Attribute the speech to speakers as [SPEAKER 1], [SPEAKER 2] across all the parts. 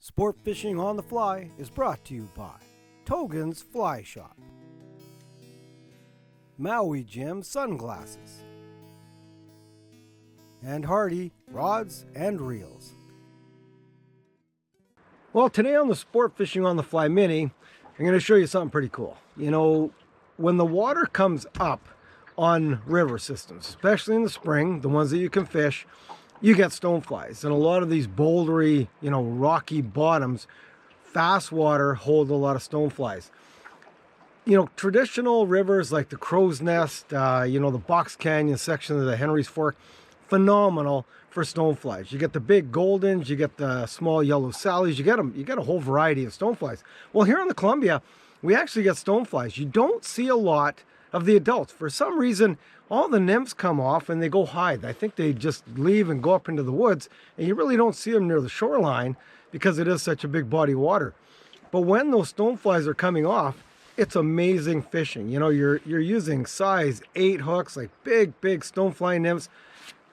[SPEAKER 1] Sport Fishing on the Fly is brought to you by Togan's Fly Shop, Maui Jim Sunglasses, and Hardy Rods and Reels. Well, today on the Sport Fishing on the Fly Mini, I'm going to show you something pretty cool. You know, when the water comes up on river systems, especially in the spring, the ones that you can fish, you get stoneflies. And a lot of these bouldery, rocky bottoms, fast water hold a lot of stoneflies. Traditional rivers like the Crow's Nest, the Box Canyon section of the Henry's Fork, phenomenal for stoneflies. You get the big goldens, you get the small yellow sallies, you get a whole variety of stoneflies. Well, here in the Columbia, we actually get stoneflies. You don't see a lot of the adults. For some reason, all the nymphs come off and they go hide. I think they just leave and go up into the woods, and you really don't see them near the shoreline because it is such a big body of water. But when those stoneflies are coming off, it's amazing fishing. You're using size 8 hooks, like big stonefly nymphs,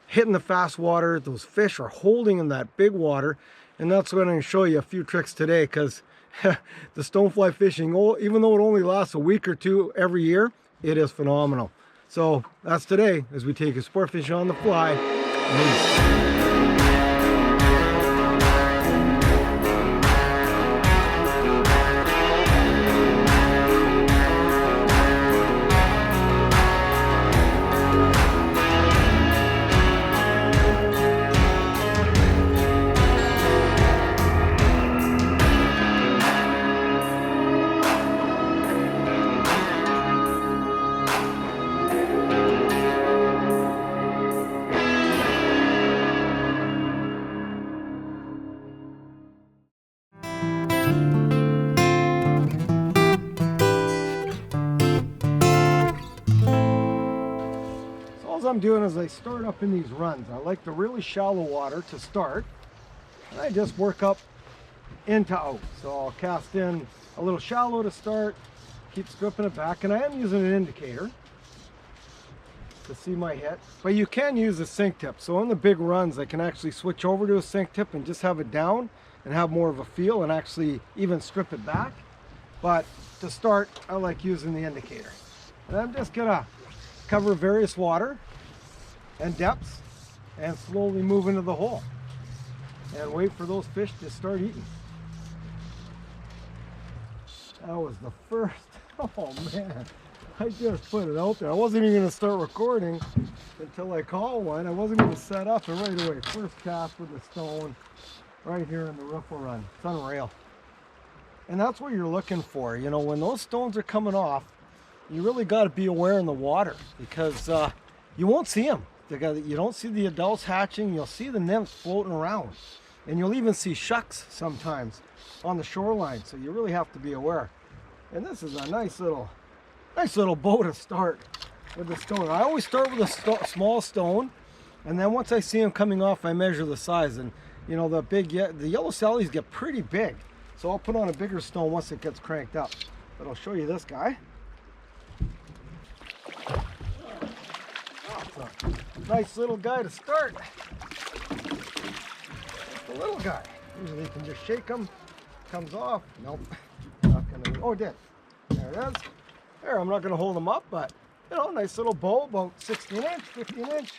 [SPEAKER 1] hitting the fast water. Those fish are holding in that big water, and that's what I'm going to show you a few tricks today, because the stonefly fishing, even though it only lasts a week or two every year, it is phenomenal. So that's today as we take a sport fishing on the fly. All I'm doing is I start up in these runs. I like the really shallow water to start, and I just work up into out. So I'll cast in a little shallow to start, keep stripping it back, and I am using an indicator to see my hit. But you can use a sink tip. So on the big runs, I can actually switch over to a sink tip and just have it down and have more of a feel and actually even strip it back. But to start, I like using the indicator. And I'm just gonna cover various water and depths and slowly move into the hole and wait for those fish to start eating. That was the first. Oh man, I just put it out there. I wasn't even going to start recording until I caught one. I wasn't going to set up, and right away, first cast with the stone right here in the riffle run. It's unreal. And that's what you're looking for. When those stones are coming off, you really got to be aware in the water, because you won't see them. You don't see the adults hatching. You'll see the nymphs floating around, and you'll even see shucks sometimes on the shoreline. So you really have to be aware. And this is a nice little bow to start with the stone. I always start with a small stone, and then once I see them coming off, I measure the size. And the yellow sallies get pretty big, so I'll put on a bigger stone once it gets cranked up. But I'll show you this guy. Nice little guy to start. The little guy. Usually you can just shake him. Comes off. Nope. Not gonna. Oh, it did. There it is. There. I'm not gonna hold him up, but nice little bow, about 16 inch, 15 inch.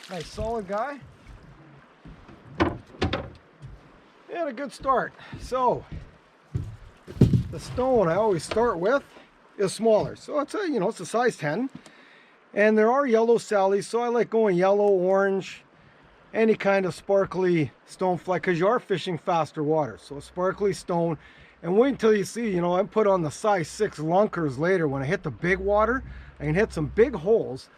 [SPEAKER 1] Nice solid guy. And a good start. So the stone I always start with is smaller. So it's a size 10. And there are yellow sallies, so I like going yellow, orange, any kind of sparkly stonefly, because you are fishing faster water. So a sparkly stone, and wait until you see, I put on the size 6 lunkers later. When I hit the big water, I can hit some big holes,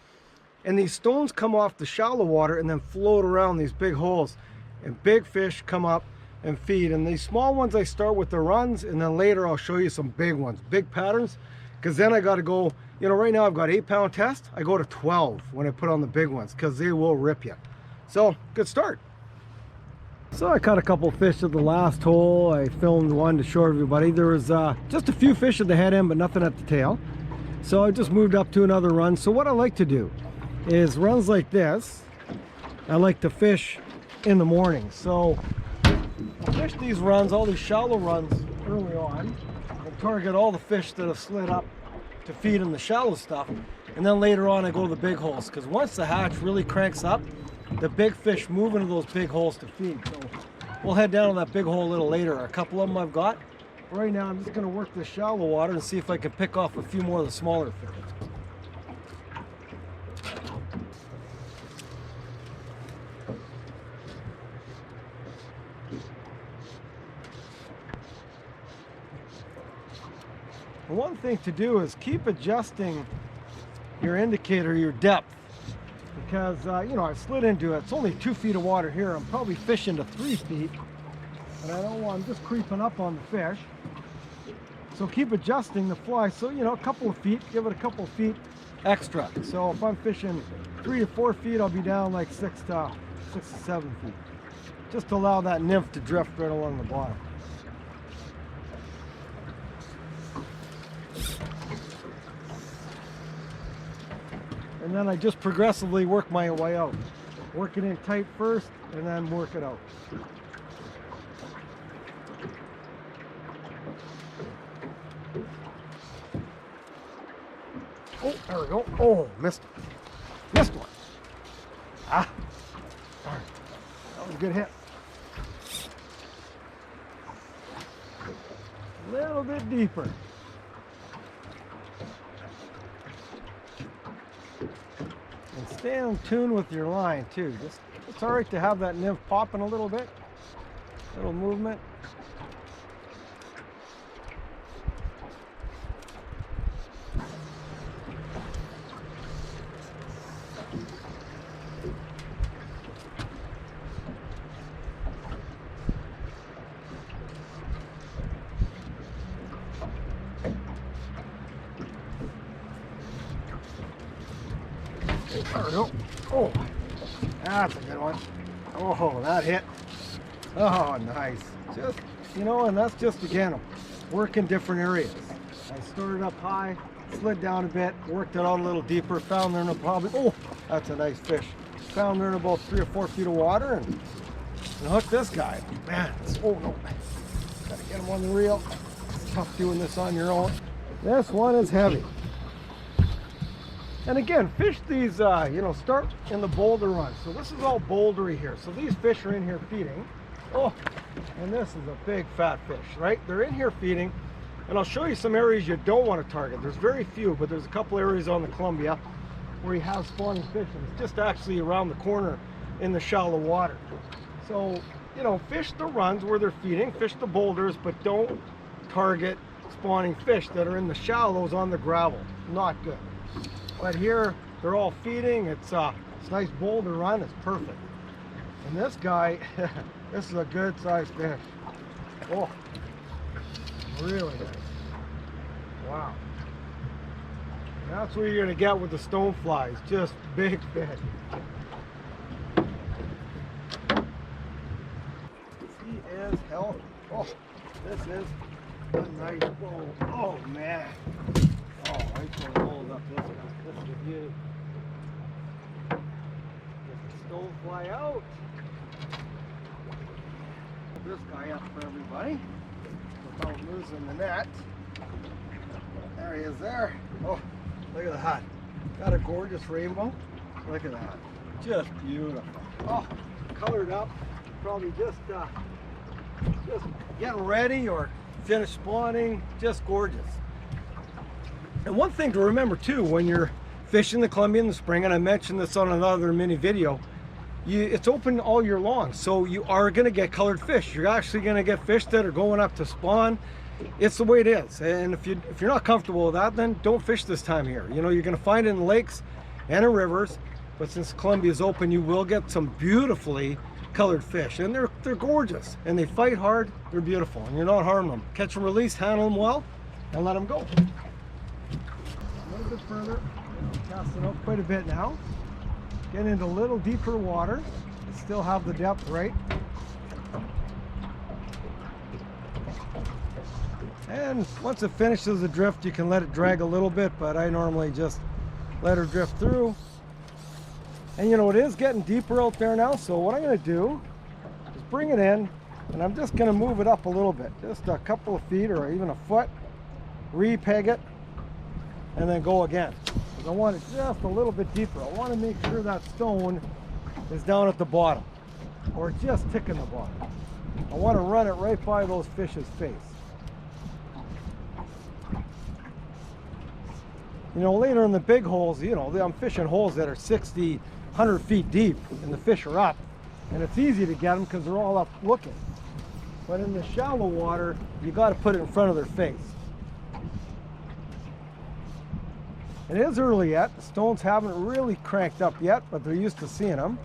[SPEAKER 1] and these stones come off the shallow water and then float around these big holes, and big fish come up and feed. And these small ones I start with the runs, and then later I'll show you some big ones, big patterns, because then I got to go. Right now I've got 8-pound test. I go to 12 when I put on the big ones, because they will rip you. So, good start. So I caught a couple fish at the last hole. I filmed one to show everybody. There was just a few fish at the head end, but nothing at the tail. So I just moved up to another run. So what I like to do is runs like this. I like to fish in the morning. So I'll fish these runs, all these shallow runs early on, and target all the fish that have slid up to feed in the shallow stuff. And then later on I go to the big holes, because once the hatch really cranks up, the big fish move into those big holes to feed. So we'll head down to that big hole a little later. A couple of them I've got. Right now I'm just going to work the shallow water and see if I can pick off a few more of the smaller fish. And one thing to do is keep adjusting your indicator, your depth, because you know, I've slid into it. It's only 2 feet of water here. I'm probably fishing to 3 feet, and I don't want, I'm just creeping up on the fish. So keep adjusting the fly. So, you know, a couple of feet, give it a couple of feet extra. So if I'm fishing 3 to 4 feet, I'll be down like 6 to 7 feet. Just to allow that nymph to drift right along the bottom. And then I just progressively work my way out. Work it in tight first, and then work it out. Oh, there we go. Oh, missed it. Missed one. Ah, darn. That was a good hit. A little bit deeper. And stay in tune with your line too. Just, it's all right to have that nymph popping a little bit. Little movement. There we go. Oh, that's a good one. Oh, that hit. Oh, nice. Just, you know, and that's just, again, work in different areas. I started up high, slid down a bit, worked it out a little deeper, found there in probably, oh, that's a nice fish. Found there in about 3 or 4 feet of water and hooked this guy. Man, oh no, gotta get him on the reel. It's tough doing this on your own. This one is heavy. And again, fish these, you know, start in the boulder run. So this is all bouldery here. So these fish are in here feeding. Oh, and this is a big fat fish, right? They're in here feeding. And I'll show you some areas you don't want to target. There's very few, but there's a couple areas on the Columbia where you have spawning fish. And it's just actually around the corner in the shallow water. So, you know, fish the runs where they're feeding, fish the boulders, but don't target spawning fish that are in the shallows on the gravel. Not good. But here, they're all feeding. It's a nice boulder run. It's perfect. And this guy, this is a good sized fish. Oh, really nice. Wow. That's what you're going to get with the stoneflies. Just big fish. He is healthy. Oh, this is a nice bowl. Oh, man. Oh, I just hold up this guy. This is a beauty. Get the stonefly out. Put this guy up for everybody without losing the net. There he is there. Oh, look at that. Got a gorgeous rainbow. Look at that. Just beautiful. Oh, colored up. Probably just getting ready or finished spawning. Just gorgeous. And one thing to remember too, when you're fishing the Columbia in the spring, and I mentioned this on another mini video, it's open all year long, so you are going to get colored fish. You're actually going to get fish that are going up to spawn. It's the way it is, and if you're not comfortable with that, then don't fish this time of year. You know, you're going to find it in lakes and in rivers, but since Columbia is open, you will get some beautifully colored fish, and they're gorgeous, and they fight hard. They're beautiful, and you're not harming them. Catch and release, handle them well, and let them go. A little bit further, casting out quite a bit now. Get into a little deeper water. Still have the depth right. And once it finishes the drift, you can let it drag a little bit, but I normally just let her drift through. And you know, it is getting deeper out there now, so what I'm going to do is bring it in, And I'm just going to move it up a little bit, just a couple of feet or even a foot, repeg it, and then go again. Because I want it just a little bit deeper. I want to make sure that stone is down at the bottom, or just ticking the bottom. I want to run it right by those fish's face. You know, later in the big holes, you know, I'm fishing holes that are 60, 100 feet deep, and the fish are up. And it's easy to get them because they're all up looking. But in the shallow water, you got to put it in front of their face. It is early yet. The stones haven't really cranked up yet, but they're used to seeing them.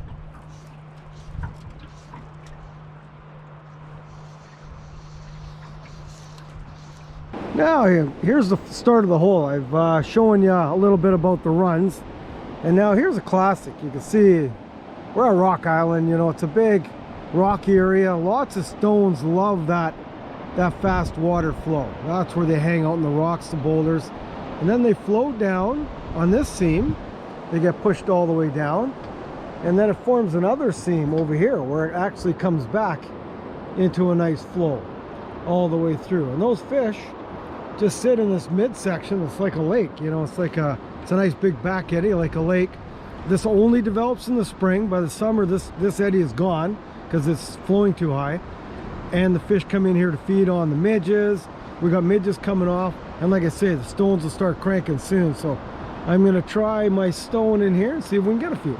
[SPEAKER 1] Now here's the start of the hole. I've shown you a little bit about the runs, and now here's a classic. You can see we're at Rock Island. You know, it's a big rocky area. Lots of stones love that fast water flow. That's where they hang out in the rocks, the boulders, and then they float down on this seam. They get pushed all the way down, and then it forms another seam over here where it actually comes back into a nice flow all the way through. And those fish just sit in this midsection. It's like a lake, you know, it's a nice big back eddy like a lake. This only develops in the spring. By the summer this eddy is gone because it's flowing too high, and the fish come in here to feed on the midges. We got midges coming off, and like I say, the stones will start cranking soon. So I'm gonna try my stone in here and see if we can get a few.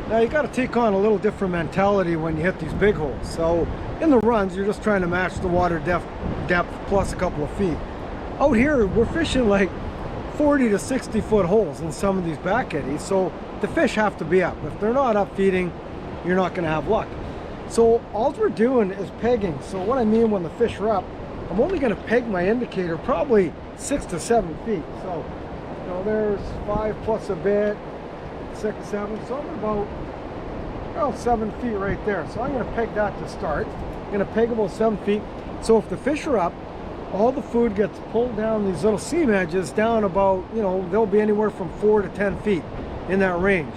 [SPEAKER 1] Now you got to take on a little different mentality when you hit these big holes. So in the runs, you're just trying to match the water depth plus a couple of feet. Out here, we're fishing like 40 to 60 foot holes in some of these back eddies. So the fish have to be up. If they're not up feeding, you're not going to have luck. So all we're doing is pegging. So what I mean when the fish are up, I'm only going to peg my indicator probably 6 to 7 feet. So, you know, there's 5 plus a bit, 6, 7, so I'm about 7 feet right there. So I'm going to peg that to start. I'm going to peg about 7 feet. So if the fish are up, all the food gets pulled down these little seam edges down about, you know, they'll be anywhere from 4 to 10 feet in that range.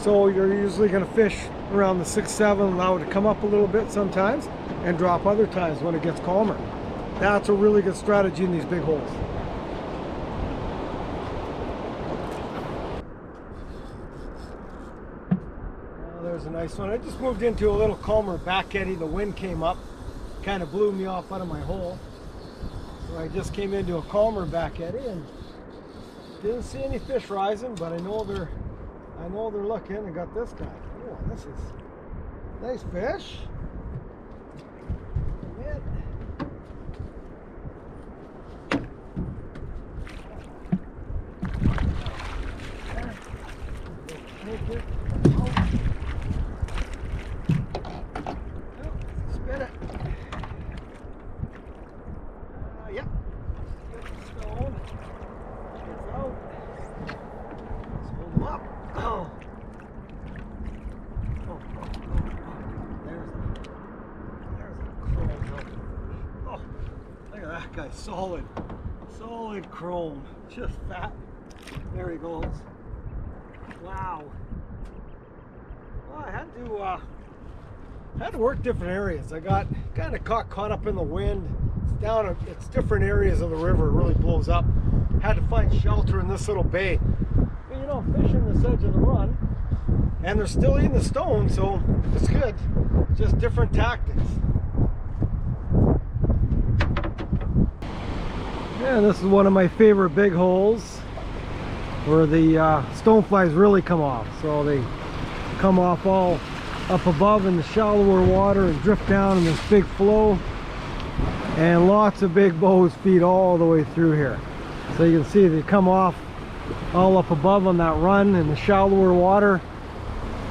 [SPEAKER 1] So you're usually going to fish around the 6, 7, allow it to come up a little bit sometimes and drop other times when it gets calmer. That's a really good strategy in these big holes. There's a nice one. I just moved into a little calmer back eddy. The wind came up, kind of blew me off out of my hole. So I just came into a calmer back eddy and didn't see any fish rising, but I know they're looking. I got this guy. Oh, this is nice fish. Take it. Spin it. Yep. Stone. It's out. Let's hold them up. Oh. There's a chrome. Oh, look at that guy. Solid chrome. Just fat. There he goes. Wow. Well, I had to work different areas. I got kind of caught up in the wind. It's different areas of the river. It really blows up. Had to find shelter in this little bay. But, you know, I'm fishing this edge of the run, and they're still eating the stone, so it's good. Just different tactics. And this is one of my favorite big holes, where the stoneflies really come off. So they come off all up above in the shallower water and drift down in this big flow, and lots of big bows feed all the way through here. So you can see they come off all up above on that run in the shallower water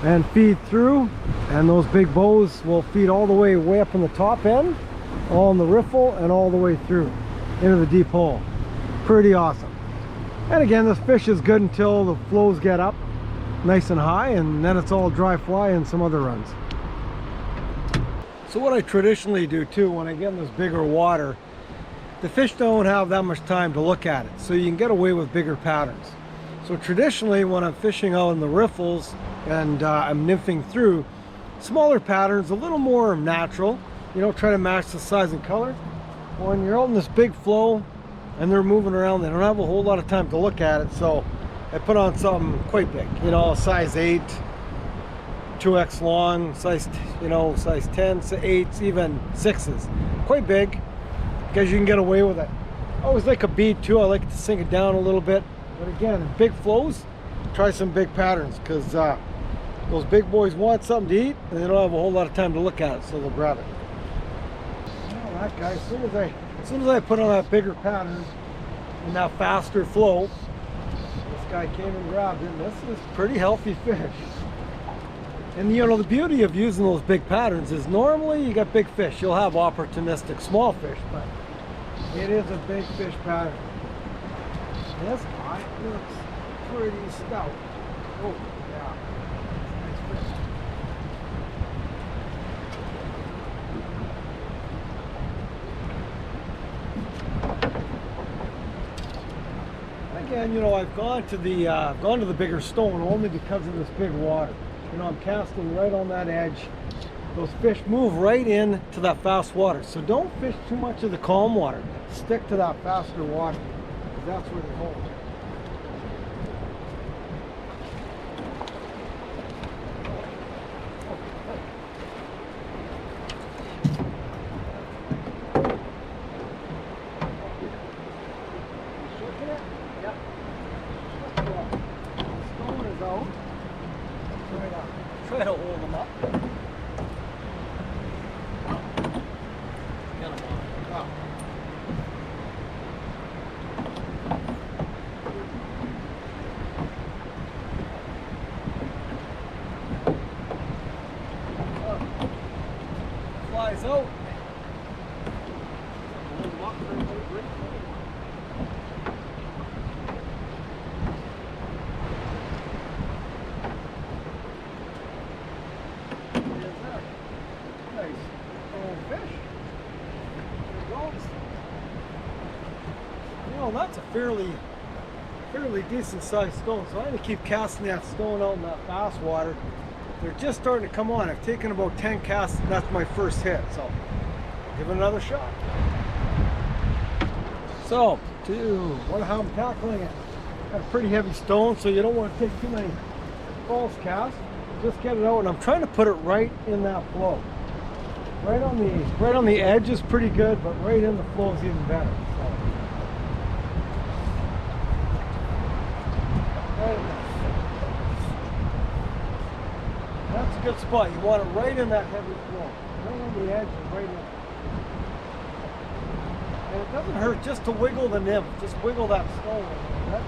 [SPEAKER 1] and feed through, and those big bows will feed all the way up in the top end, all in the riffle, and all the way through into the deep hole. Pretty awesome. And again, this fish is good until the flows get up nice and high, and then it's all dry fly and some other runs. So what I traditionally do too, when I get in this bigger water, the fish don't have that much time to look at it, so you can get away with bigger patterns. So traditionally, when I'm fishing out in the riffles and I'm nymphing through, smaller patterns, a little more natural, you know, try to match the size and color. When you're out in this big flow and they're moving around, they don't have a whole lot of time to look at it, so I put on something quite big, you know, size 8, 2x long, size, you know, size 10, 8s, even 6s. Quite big, because you can get away with it. I always like a bead too. I like to sink it down a little bit. But again, in big flows, try some big patterns, because those big boys want something to eat and they don't have a whole lot of time to look at it, so they'll grab it. Well, that guy, as soon as I put on that bigger pattern and that faster flow, this guy came and grabbed it, and this is pretty healthy fish. And you know, the beauty of using those big patterns is normally you got big fish, you'll have opportunistic small fish, but it is a big fish pattern. This guy looks pretty stout. Oh, yeah. Nice fish. Again, you know, I've gone to the bigger stone only because of this big water. You know, I'm casting right on that edge. Those fish move right in to that fast water. So don't fish too much of the calm water. Stick to that faster water, because that's where they hold. Try to hold them up. Flies out. That's a fairly decent sized stone, so I'm going to keep casting that stone out in that fast water. They're just starting to come on. I've taken about 10 casts and that's my first hit, so give it another shot. So, what how I'm tackling it. Got a pretty heavy stone, so you don't want to take too many false casts. Just get it out, and I'm trying to put it right in that flow. Right on the edge is pretty good, but right in the flow is even better. That's a good spot. You want it right in that heavy flow. Right on the edge and right in. And it doesn't hurt just to wiggle the nymph. Just wiggle that stone a little bit.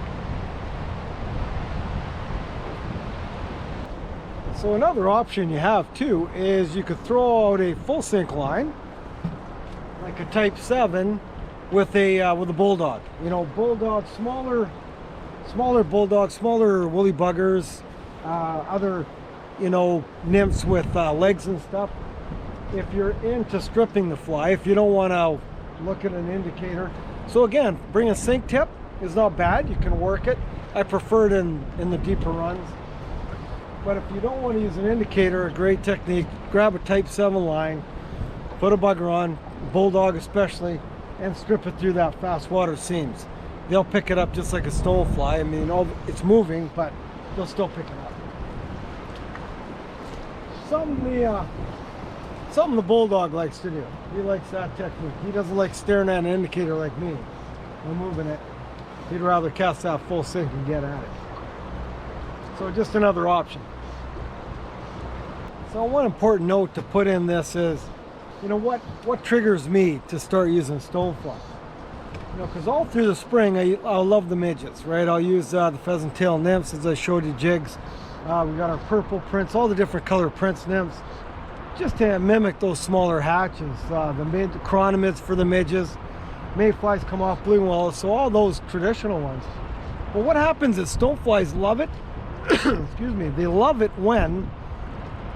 [SPEAKER 1] So another option you have too is you could throw out a full sink line, like a type 7 with a bulldog. You know, bulldog, smaller bulldogs, smaller woolly buggers, other, you know, nymphs with legs and stuff. If you're into stripping the fly, if you don't want to look at an indicator. So again, bring a sink tip is not bad. You can work it. I prefer it in the deeper runs. But if you don't want to use an indicator, a great technique, grab a type 7 line, put a bugger on, bulldog especially, and strip it through that fast water seams. They'll pick it up just like a stonefly. I mean, it's moving, but they'll still pick it up. Something the bulldog likes to do. He likes that technique. He doesn't like staring at an indicator like me. I'm moving it. He'd rather cast that full sink and get at it. So just another option. So one important note to put in this is, you know, what triggers me to start using stonefly? You know, because all through the spring, I love the midgets, right? I'll use the pheasant tail nymphs, as I showed you, jigs. We got our purple prints, all the different color prints nymphs, just to mimic those smaller hatches. The chronomids for the midges, mayflies come off blue wallows, so all those traditional ones. But what happens is stoneflies love it, excuse me, they love it when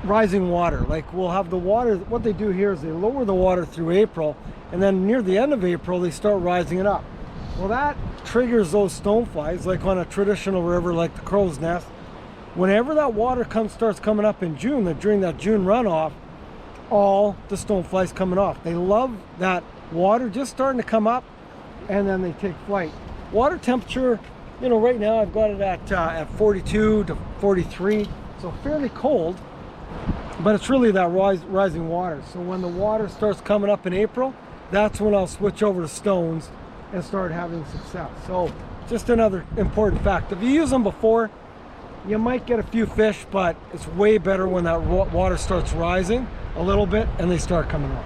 [SPEAKER 1] rising water. Like, we'll have the water, what they do here is they lower the water through April, and then near the end of April they start rising it up. Well, that triggers those stoneflies, like on a traditional river like the Crow's Nest. Whenever that water starts coming up in June, during that June runoff, all the stoneflies coming off. They love that water just starting to come up, and then they take flight. Water temperature, you know, right now I've got it at 42 to 43, so fairly cold, but it's really that rising water. So when the water starts coming up in April, that's when I'll switch over to stones and start having success. So just another important fact. If you use them before, you might get a few fish, but it's way better when that water starts rising a little bit and they start coming off.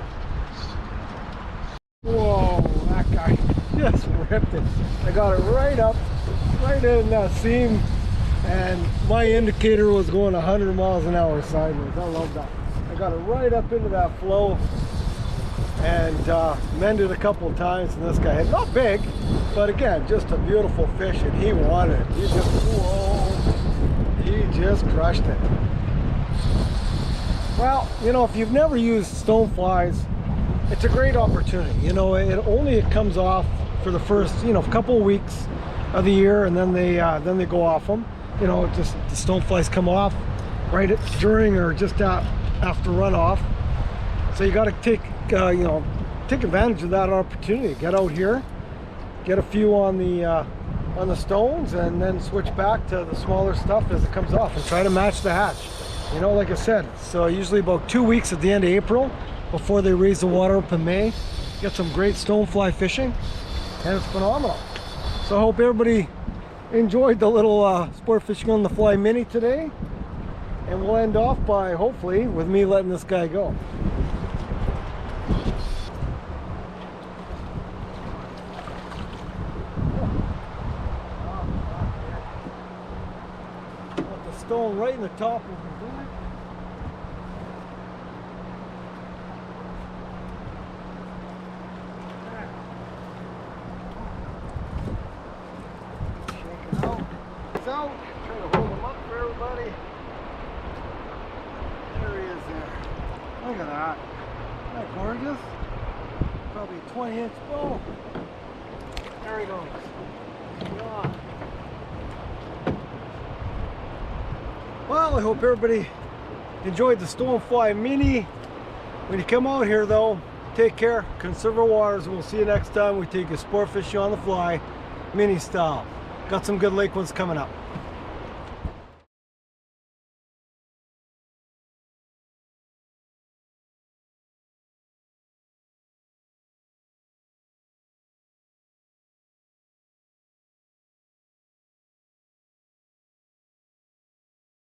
[SPEAKER 1] Whoa, that guy just ripped it. I got it right up, right in that seam, and my indicator was going 100 miles an hour sideways. I love that. I got it right up into that flow and mended a couple of times, and this guy had, not big, but again, just a beautiful fish, and he wanted it. He just, whoa, he just crushed it. Well, you know, if you've never used stoneflies, it's a great opportunity. You know, it comes off for the first, you know, couple of weeks of the year, and then they go off them. You know, just the stoneflies come off right during or just after runoff. So you got to take advantage of that opportunity. Get out here, get a few on the stones, and then switch back to the smaller stuff as it comes off, and try to match the hatch. You know, like I said, so usually about 2 weeks at the end of April before they raise the water up in May. Get some great stonefly fishing, and it's phenomenal. So I hope everybody enjoyed the little sport fishing on the fly mini today, and we'll end off by hopefully with me letting this guy go. Put the stone right in the top of the boot. Out, try to hold him up for everybody. There he is there. Look at that. Isn't that gorgeous? Probably a 20-inch bow. There he goes. Yeah. Well, I hope everybody enjoyed the stonefly mini. When you come out here though, take care, conserve our waters, and we'll see you next time we take a sport fishing on the fly mini style. Got some good lake ones coming up.